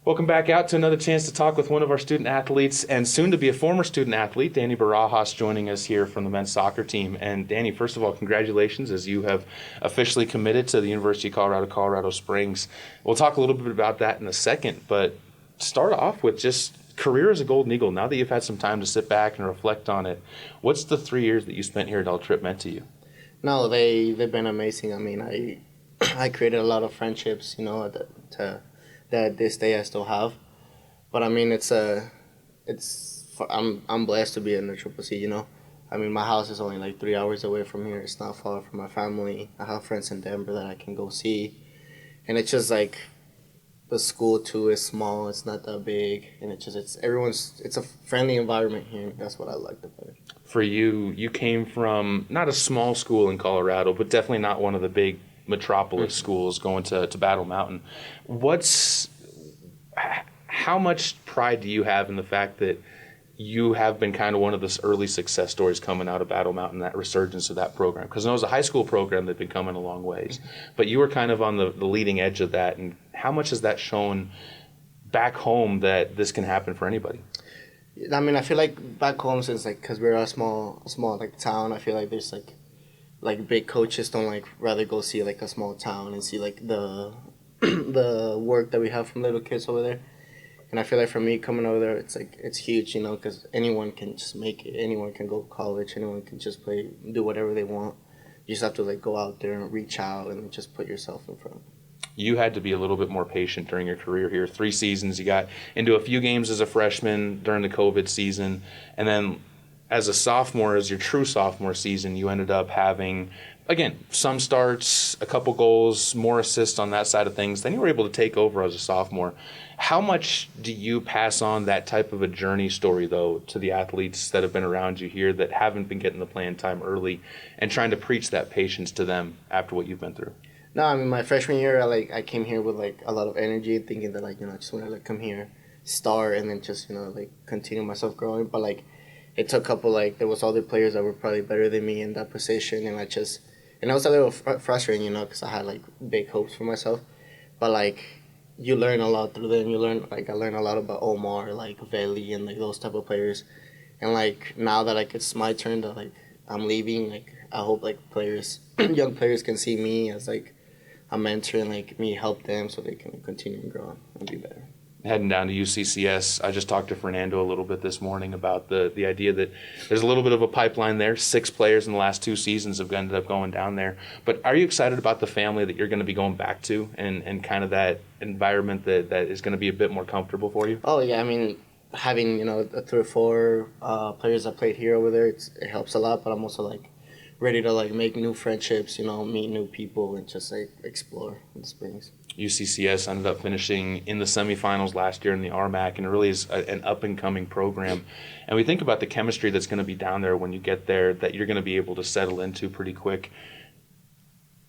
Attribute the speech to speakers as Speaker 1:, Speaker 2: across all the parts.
Speaker 1: Welcome back out to another chance to talk with one of our student athletes and soon to be a former student athlete, Daniel Barajas, joining us here from the men's soccer team. And Danny, first of all, congratulations as you have officially committed to the University of Colorado, Colorado Springs. We'll talk a little bit about that in a second, but start off with just career as a Golden Eagle. Now that you've had some time to sit back and reflect on it, what's the 3 years that you spent here at El Trip meant to you?
Speaker 2: No, they've been amazing. I mean, I created a lot of friendships, that this day I still have. But I mean, I'm blessed to be in the Triple C. I mean, my house is only like 3 hours away from here. It's not far from my family. I have friends in Denver that I can go see, and it's just like the school too is small. It's not that big, and it's a friendly environment here. That's what I liked about it.
Speaker 1: For you, you came from not a small school in Colorado, but definitely not one of the big metropolis schools going to Battle Mountain. How much pride do you have in the fact that you have been kind of one of the early success stories coming out of Battle Mountain, that resurgence of that program? Because it was a high school program that had been coming a long ways, but you were kind of on the leading edge of that. And how much has that shown back home that this can happen for anybody?
Speaker 2: I mean, I feel like back home, since because we're a small like town, I feel like there's like big coaches don't rather go see like a small town and see like the the work that we have from little kids over there. And I feel like for me coming over there, it's huge, because anyone can just make it. Anyone can go to college. Anyone can just play, do whatever they want. You just have to go out there and reach out and just put yourself in front.
Speaker 1: You had to be a little bit more patient during your career here. 3 seasons, you got into a few games as a freshman during the COVID season, and then as a sophomore, as your true sophomore season, you ended up having, again, some starts, a couple goals, more assists on that side of things. Then you were able to take over as a sophomore. How much do you pass on that type of a journey story, though, to the athletes that have been around you here that haven't been getting the playing time early, and trying to preach that patience to them after what you've been through?
Speaker 2: No, I mean, my freshman year, I came here with a lot of energy, thinking that I just want to come here, start, and then just continue myself growing. But it took a couple, there was other players that were probably better than me in that position, and it was a little frustrating, because I had big hopes for myself. But you learn a lot through them. You learn I learned a lot about Omar, Veli, and those type of players. And now that it's my turn that I'm leaving, I hope players, young players can see me as a mentor and me help them so they can continue and grow and be better.
Speaker 1: Heading down to UCCS, I just talked to Fernando a little bit this morning about the idea that there's a little bit of a pipeline there. 6 players in the last 2 seasons have ended up going down there. But are you excited about the family that you're going to be going back to and kind of that environment that is going to be a bit more comfortable for you?
Speaker 2: Oh, yeah. I mean, having, 3 or 4 players that played here over there, it helps a lot. But I'm also, ready to, make new friendships, meet new people and just, explore in the Springs.
Speaker 1: UCCS ended up finishing in the semifinals last year in the RMAC, and it really is an up-and-coming program. And we think about the chemistry that's going to be down there when you get there that you're going to be able to settle into pretty quick.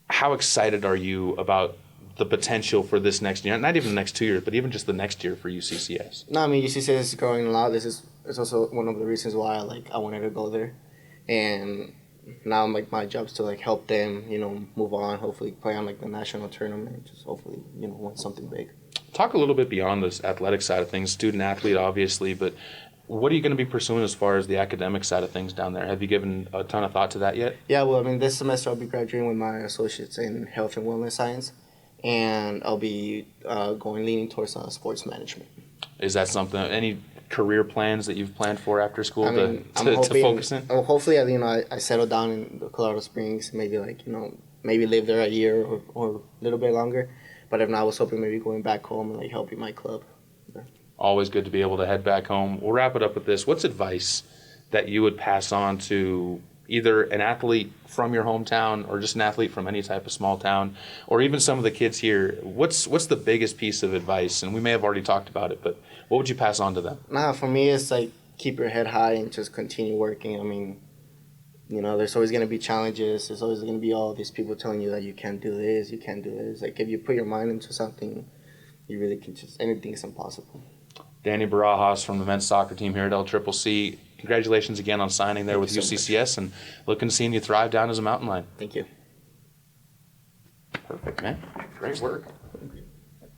Speaker 1: How excited are you about the potential for this next year? Not even the next 2 years, but even just the next year for UCCS.
Speaker 2: No, I mean, UCCS is growing a lot. It's also one of the reasons why I wanted to go there. And now my job's to help them move on, hopefully play on the national tournament, just hopefully win something big.
Speaker 1: Talk a little bit beyond this athletic side of things, student athlete obviously, but what are you going to be pursuing as far as the academic side of things down there? Have you given a ton of thought to that yet?
Speaker 2: Yeah, well, I mean, this semester I'll be graduating with my associates in health and wellness science, and I'll be leaning towards sports management.
Speaker 1: Is that something, any career plans that you've planned for after school to focus in?
Speaker 2: Hopefully, I settle down in the Colorado Springs, maybe maybe live there a year or a little bit longer. But if not, I was hoping maybe going back home and helping my club. Yeah.
Speaker 1: Always good to be able to head back home. We'll wrap it up with this. What's advice that you would pass on to either an athlete from your hometown or just an athlete from any type of small town, or even some of the kids here? What's the biggest piece of advice? And we may have already talked about it, but what would you pass on to them?
Speaker 2: For me, it's keep your head high and just continue working. I mean, there's always going to be challenges. There's always going to be all these people telling you that you can't do this, you can't do this. If you put your mind into something, you really can anything is impossible.
Speaker 1: Daniel Barajas from the men's soccer team here at LCCC. Congratulations again on signing there with UCCS, and looking to seeing you thrive down as a mountain lion.
Speaker 2: Thank you.
Speaker 1: Perfect, man. Great work.